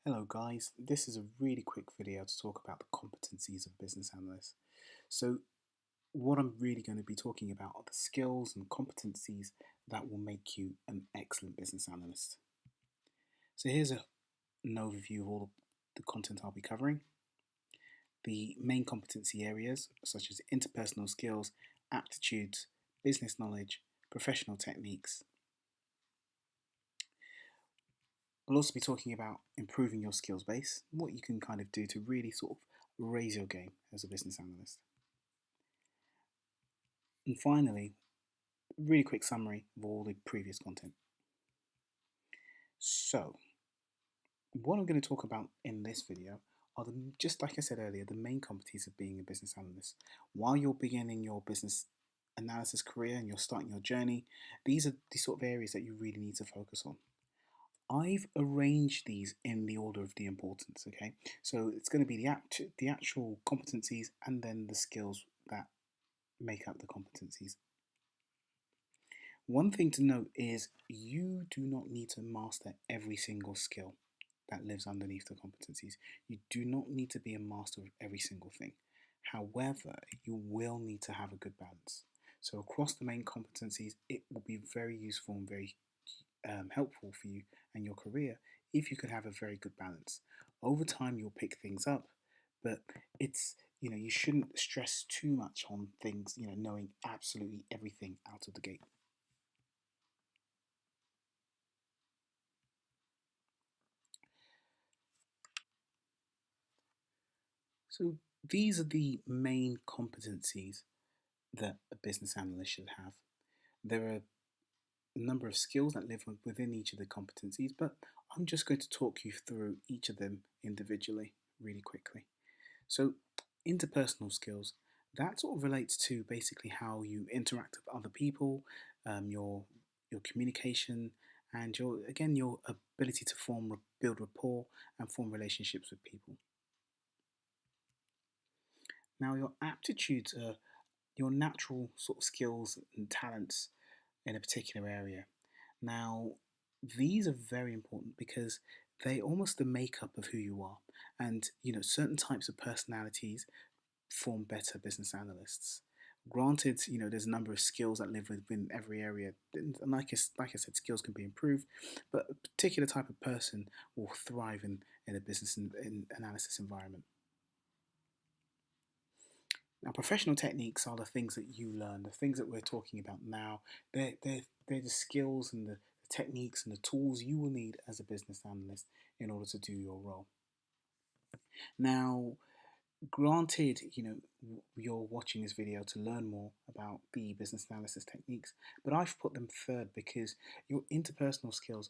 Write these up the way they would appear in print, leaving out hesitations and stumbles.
Hello guys, this is a really quick video to talk about the competencies of business analysts. So what I'm really going to be talking about are the skills and competencies that will make you an excellent business analyst. So here's an overview of all the content I'll be covering. The main competency areas such as interpersonal skills, aptitudes, business knowledge, professional techniques. We'll also be talking about improving your skills base, what you can kind of do to really sort of raise your game as a business analyst. And finally, really quick summary of all the previous content. So, what I'm going to talk about in this video are just like I said earlier, the main competencies of being a business analyst. While you're beginning your business analysis career and you're starting your journey, these are the sort of areas that you really need to focus on. I've arranged these in the order of the importance, okay? So it's going to be the actual competencies and then the skills that make up the competencies. One thing to note is you do not need to master every single skill that lives underneath the competencies. You do not need to be a master of every single thing. However, you will need to have a good balance. So across the main competencies, it will be very useful and very helpful for you and your career if you can have a very good balance. Over time, you'll pick things up, but it's you shouldn't stress too much on things, knowing absolutely everything out of the gate. So these are the main competencies that a business analyst should have. There are a number of skills that live within each of the competencies, but I'm just going to talk you through each of them individually really quickly. So interpersonal skills, that sort of relates to basically how you interact with other people, your communication, and your ability to build rapport and form relationships with people. Now, your aptitudes are your natural sort of skills and talents in a particular area. Now, these are very important because they almost the makeup of who you are. And, certain types of personalities form better business analysts. Granted, there's a number of skills that live within every area, and like I said, skills can be improved, but a particular type of person will thrive in a business in analysis environment. Now, professional techniques are the things that you learn, the things that we're talking about now. They're the skills and the techniques and the tools you will need as a business analyst in order to do your role. Now, granted, you're watching this video to learn more about the business analysis techniques, but I've put them third because your interpersonal skills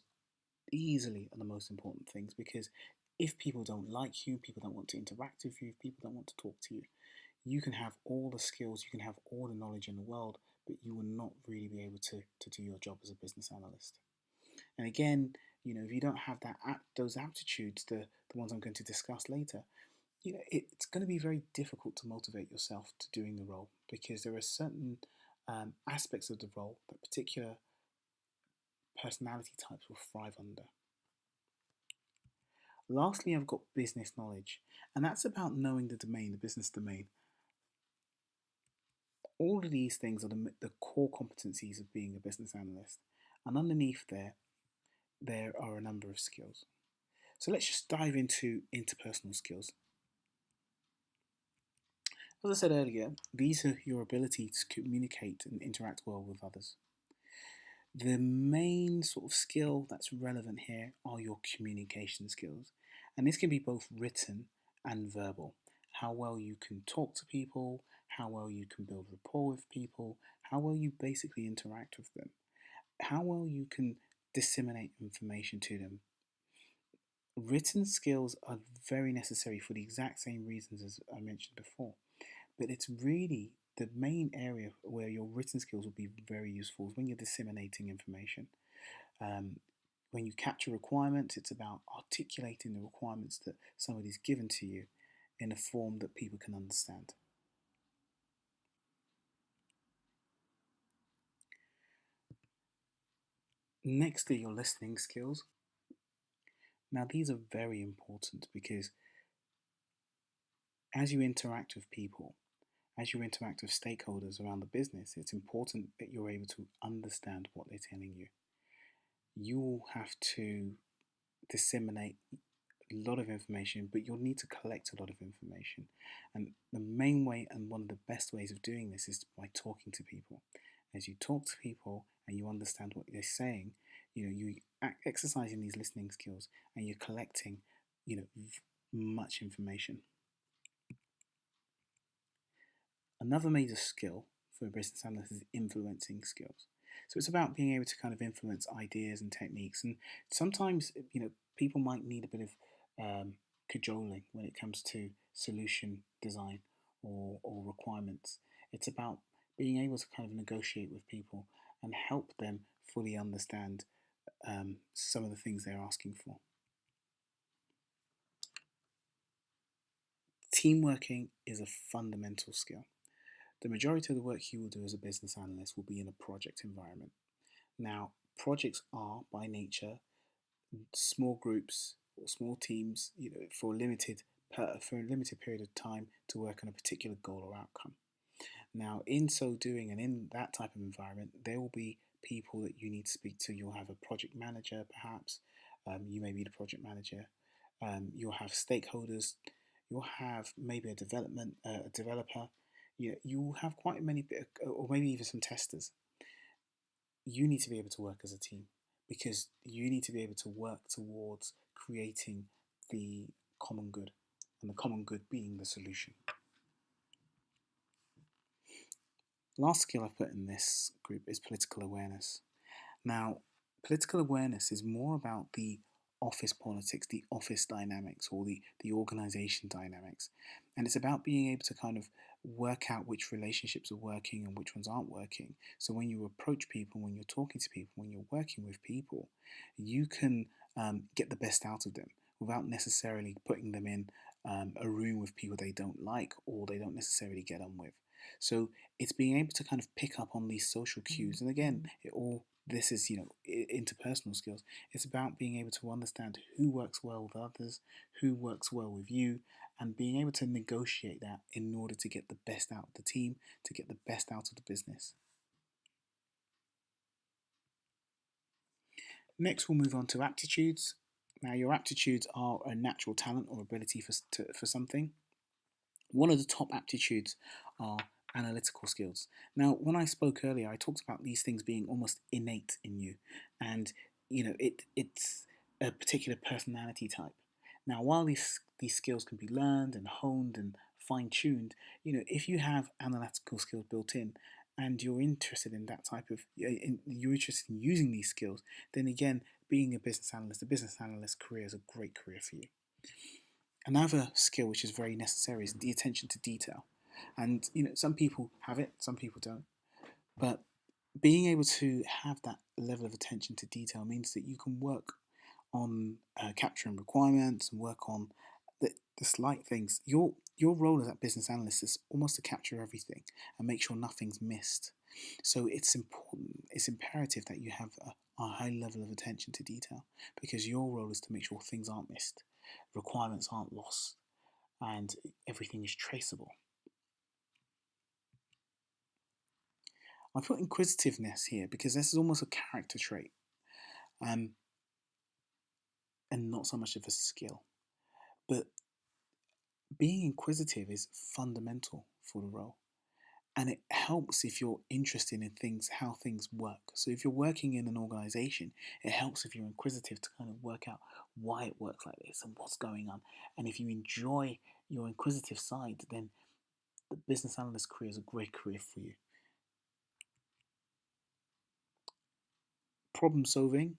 easily are the most important things, because if people don't like you, people don't want to interact with you, people don't want to talk to you, you can have all the skills, you can have all the knowledge in the world, but you will not really be able to do your job as a business analyst. And again, if you don't have those aptitudes, the ones I'm going to discuss later, it's going to be very difficult to motivate yourself to doing the role, because there are certain aspects of the role that particular personality types will thrive under. Lastly, I've got business knowledge, and that's about knowing the domain, the business domain. All of these things are the core competencies of being a business analyst, and underneath there are a number of skills. So let's just dive into interpersonal skills. As I said earlier, these are your ability to communicate and interact well with others. The main sort of skill that's relevant here are your communication skills, and this can be both written and verbal. How well you can talk to people, how well you can build rapport with people, how well you basically interact with them, how well you can disseminate information to them. Written skills are very necessary for the exact same reasons as I mentioned before, but it's really the main area where your written skills will be very useful is when you're disseminating information. When you capture requirements, it's about articulating the requirements that somebody's given to you in a form that people can understand. Next are your listening skills. Now, these are very important because as you interact with people, as you interact with stakeholders around the business, it's important that you're able to understand what they're telling you. You will have to disseminate a lot of information, but you'll need to collect a lot of information. And the main way and one of the best ways of doing this is by talking to people. As you talk to people and you understand what they're saying, you exercising these listening skills and you're collecting, much information. Another major skill for a business analyst is influencing skills. So it's about being able to kind of influence ideas and techniques. And sometimes, people might need a bit of cajoling when it comes to solution design or requirements. It's about being able to kind of negotiate with people and help them fully understand some of the things they're asking for. Teamworking is a fundamental skill. The majority of the work you will do as a business analyst will be in a project environment. Now, projects are by nature small groups or small teams, for a limited period of time to work on a particular goal or outcome. Now, in so doing, and in that type of environment, there will be people that you need to speak to. You'll have a project manager, perhaps. You may be the project manager. You'll have stakeholders. You'll have maybe a developer. You'll have quite many, or maybe even some testers. You need to be able to work as a team because you need to be able to work towards creating the common good, and the common good being the solution. Last skill I've put in this group is political awareness. Now, political awareness is more about the office politics, the office dynamics, or the organization dynamics. And it's about being able to kind of work out which relationships are working and which ones aren't working. So when you approach people, when you're talking to people, when you're working with people, you can get the best out of them without necessarily putting them in a room with people they don't like or they don't necessarily get on with. So it's being able to kind of pick up on these social cues. And again, this is, interpersonal skills. It's about being able to understand who works well with others, who works well with you, and being able to negotiate that in order to get the best out of the team, to get the best out of the business. Next, we'll move on to aptitudes. Now, your aptitudes are a natural talent or ability for something. One of the top aptitudes are analytical skills. Now, when I spoke earlier, I talked about these things being almost innate in you, and it's a particular personality type. Now, while these skills can be learned and honed and fine tuned, if you have analytical skills built in, and you're interested in that type of, you're interested in using these skills, then again, being a business analyst, the business analyst career is a great career for you. Another skill which is very necessary is the attention to detail. And some people have it, some people don't. But being able to have that level of attention to detail means that you can work on capturing requirements and work on the slight things. Your role as a business analyst is almost to capture everything and make sure nothing's missed. So it's important, it's imperative that you have a high level of attention to detail because your role is to make sure things aren't missed, requirements aren't lost, and everything is traceable. I put inquisitiveness here because this is almost a character trait, um, and not so much of a skill. But being inquisitive is fundamental for the role. And it helps if you're interested in things, how things work. So if you're working in an organization, it helps if you're inquisitive to kind of work out why it works like this and what's going on. And if you enjoy your inquisitive side, then the business analyst career is a great career for you. Problem solving.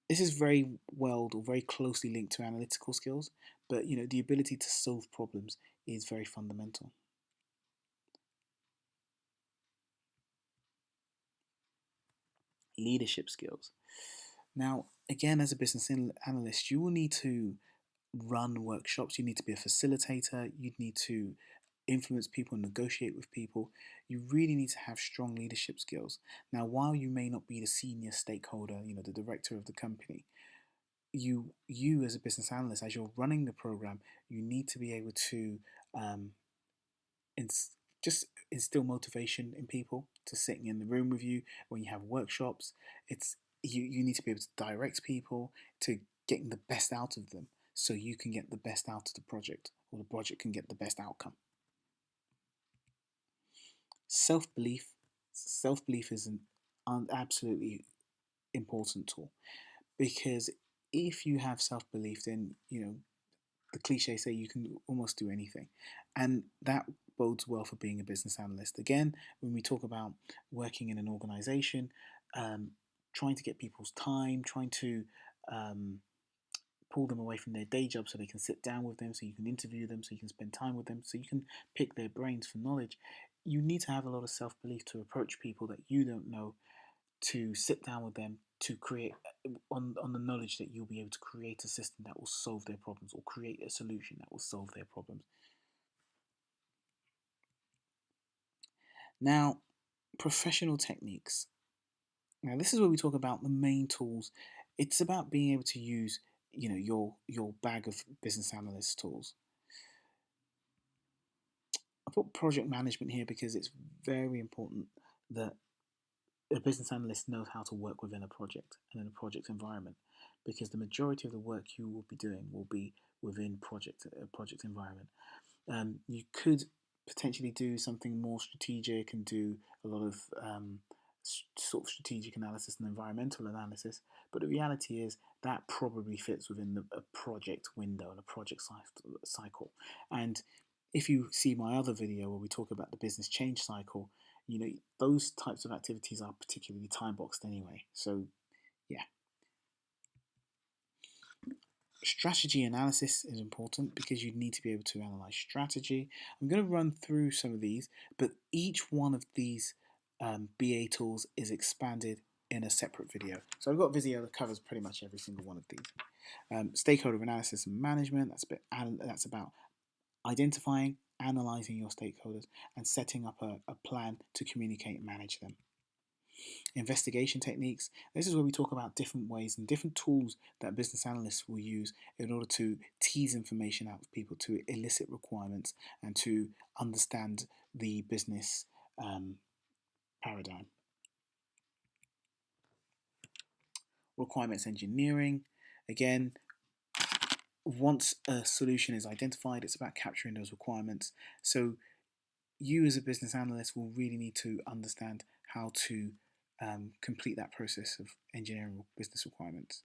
This is very well or very closely linked to analytical skills, but the ability to solve problems is very fundamental. Leadership skills. Now, again, as a business analyst, you will need to run workshops, you need to be a facilitator, you need to influence people and negotiate with people. You really need to have strong leadership skills. Now, while you may not be the senior stakeholder, the director of the company, you as a business analyst, as you're running the program, you need to be able to um, ins- just instill motivation in people to sitting in the room with you when you have workshops. It's you need to be able to direct people to getting the best out of them, so you can get the best out of the project, or the project can get the best outcome. Self belief, self belief is an absolutely important tool, because if you have self belief, then the cliche say you can almost do anything, and that bodes well for being a business analyst. Again, when we talk about working in an organization, um, trying to get people's time, trying to um, pull them away from their day job so they can sit down with them, so you can interview them, so you can spend time with them, so you can pick their brains for knowledge. You need to have a lot of self belief to approach people that you don't know, to sit down with them, to create on the knowledge that you'll be able to create a system that will solve their problems, or create a solution that will solve their problems. Now, professional techniques. Now, this is where we talk about the main tools. It's about being able to use, your bag of business analyst tools. I put project management here because it's very important that a business analyst knows how to work within a project and in a project environment, because the majority of the work you will be doing will be within a project environment. You could potentially do something more strategic and do a lot of sort of strategic analysis and environmental analysis, but the reality is that probably fits within a project window and a project cycle. And if you see my other video where we talk about the business change cycle, those types of activities are particularly time boxed anyway. So yeah, strategy analysis is important because you need to be able to analyze strategy. I'm going to run through some of these, but each one of these BA tools is expanded in a separate video. So I've got a video that covers pretty much every single one of these. Stakeholder analysis and management, that's about identifying, analyzing your stakeholders, and setting up a plan to communicate and manage them. Investigation techniques. This is where we talk about different ways and different tools that business analysts will use in order to tease information out of people, to elicit requirements, and to understand the business paradigm. Requirements engineering. Again, once a solution is identified, it's about capturing those requirements. So you as a business analyst will really need to understand how to complete that process of engineering business requirements.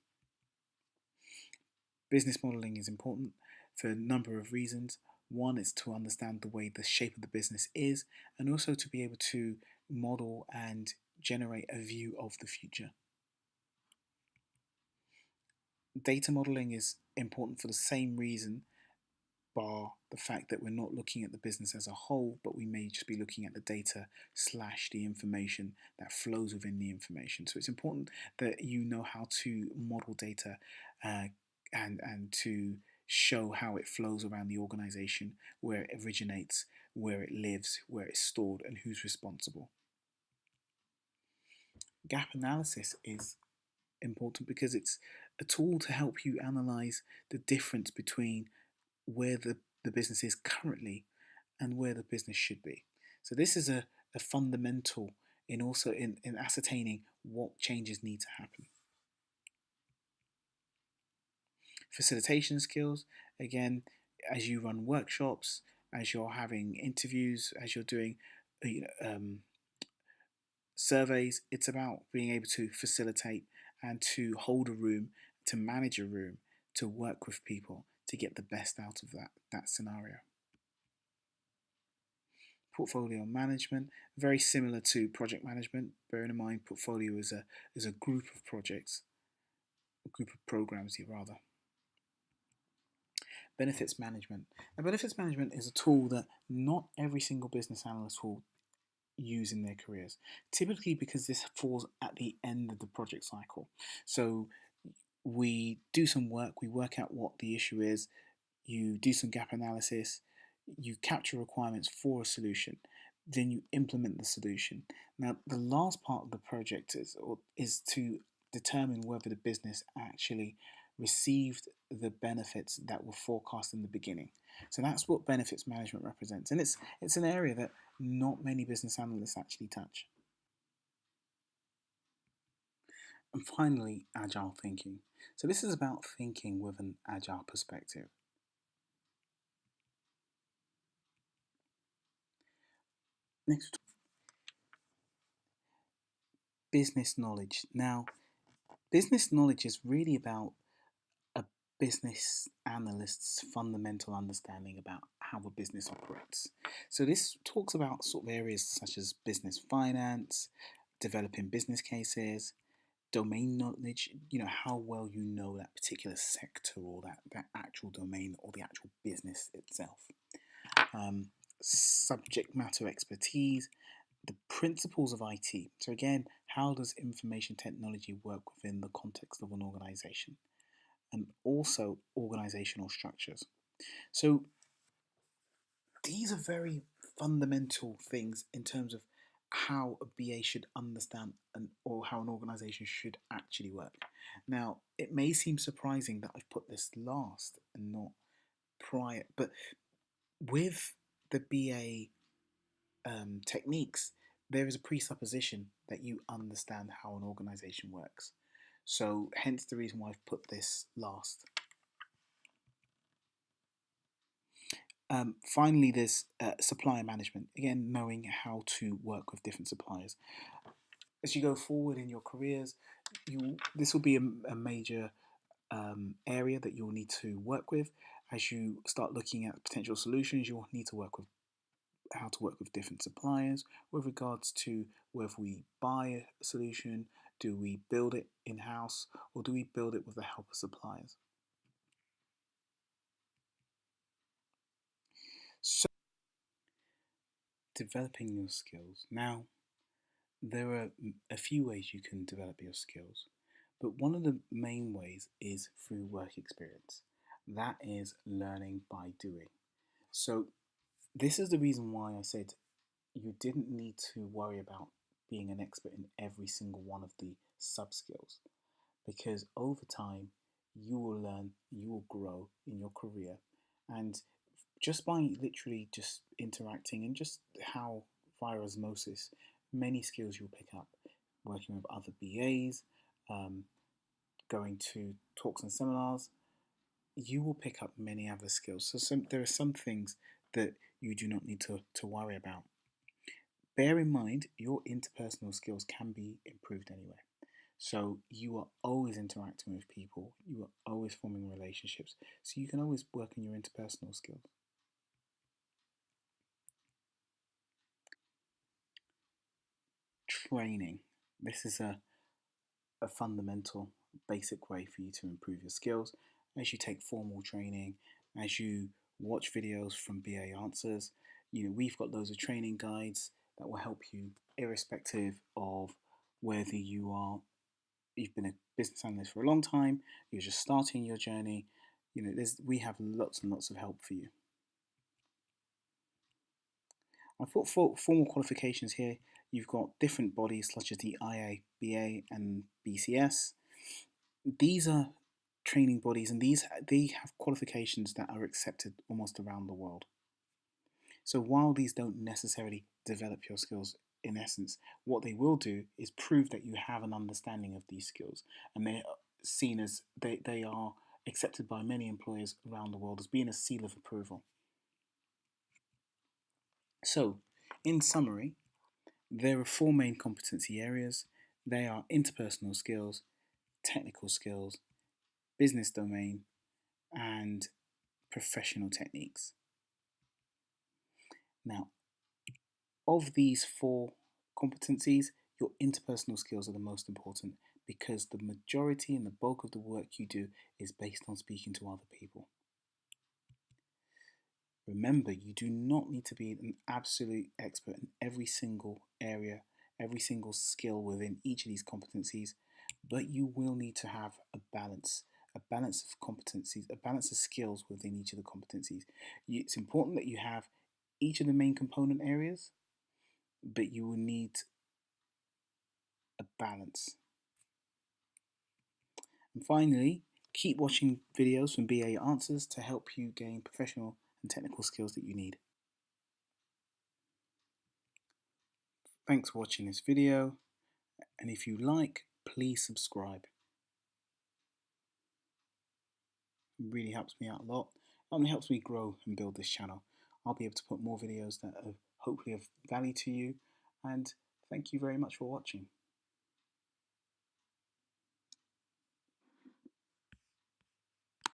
Business modeling is important for a number of reasons. One is to understand the way the shape of the business is, and also to be able to model and generate a view of the future. Data modeling is important for the same reason, bar the fact that we're not looking at the business as a whole, but we may just be looking at the data slash the information that flows within the information. So it's important that you know how to model data uh, and to show how it flows around the organization, where it originates, where it lives, where it's stored, and who's responsible. Gap analysis is important because it's a tool to help you analyze the difference between where the business is currently and where the business should be. So this is a fundamental in also in ascertaining what changes need to happen. Facilitation skills, again, as you run workshops, as you're having interviews, as you're doing surveys, it's about being able to facilitate and to hold a room, to manage a room, to work with people, to get the best out of that scenario. Portfolio management, very similar to project management. Bearing in mind, portfolio is a group of projects, a group of programs here rather. Benefits management. Now, benefits management is a tool that not every single business analyst will use in their careers, typically because this falls at the end of the project cycle. So we do some work, we work out what the issue is, you do some gap analysis, you capture requirements for a solution, then you implement the solution. Now, the last part of the project is to determine whether the business actually received the benefits that were forecast in the beginning. So that's what benefits management represents, and it's an area that not many business analysts actually touch. And finally, agile thinking. So this is about thinking with an agile perspective. Next, business knowledge. Now, business knowledge is really about a business analyst's fundamental understanding about how a business operates. So this talks about sort of areas such as business finance, developing business cases, domain knowledge, how well you know that particular sector or that actual domain or the actual business itself. Um, Subject matter expertise, the principles of IT. So again, how does information technology work within the context of an organization? And also organizational structures. So these are very fundamental things in terms of how a BA should understand or how an organization should actually work. Now, it may seem surprising that I've put this last and not prior, but with the BA techniques, there is a presupposition that you understand how an organization works. So, hence the reason why I've put this last. Finally, there's supplier management. Again, knowing how to work with different suppliers. As you go forward in your careers, this will be a major area that you'll need to work with. As you start looking at potential solutions, you'll need to work with how to work with different suppliers with regards to whether we buy a solution, do we build it in-house, or do we build it with the help of suppliers. So, developing your skills. Now, there are a few ways you can develop your skills, but one of the main ways is through work experience. That is learning by doing. So, this is the reason why I said you didn't need to worry about being an expert in every single one of the sub skills, because over time you will learn, you will grow in your career, and just by literally just interacting and just how via osmosis, many skills you'll pick up working with other BAs, um, going to talks and seminars, you will pick up many other skills. So there are some things that you do not need to worry about. Bear in mind, your interpersonal skills can be improved anyway. So you are always interacting with people, you are always forming relationships, so you can always work on your interpersonal skills. Training. This is a fundamental, basic way for you to improve your skills. As you take formal training, as you watch videos from BA Answers, we've got loads of training guides that will help you, irrespective of whether you've been a business analyst for a long time, you're just starting your journey. We have lots and lots of help for you. I've got formal qualifications here. You've got different bodies such as the IABA and BCS. These are training bodies, and they have qualifications that are accepted almost around the world. So while these don't necessarily develop your skills, in essence, what they will do is prove that you have an understanding of these skills, and they're seen as they are accepted by many employers around the world as being a seal of approval. So, in summary, there are four main competency areas. They are interpersonal skills, technical skills, business domain, and professional techniques. Now, of these four competencies, your interpersonal skills are the most important because the majority and the bulk of the work you do is based on speaking to other people. Remember, you do not need to be an absolute expert in every single area, every single skill within each of these competencies, but you will need to have a balance of competencies, a balance of skills within each of the competencies. It's important that you have each of the main component areas, but you will need a balance. And finally, Keep watching videos from BA Answers to help you gain professional and technical skills that you need. Thanks for watching this video, and if you like, please subscribe. It really helps me out a lot. It only helps me grow and build this channel. I'll be able to put more videos that are hopefully of value to you, and thank you very much for watching.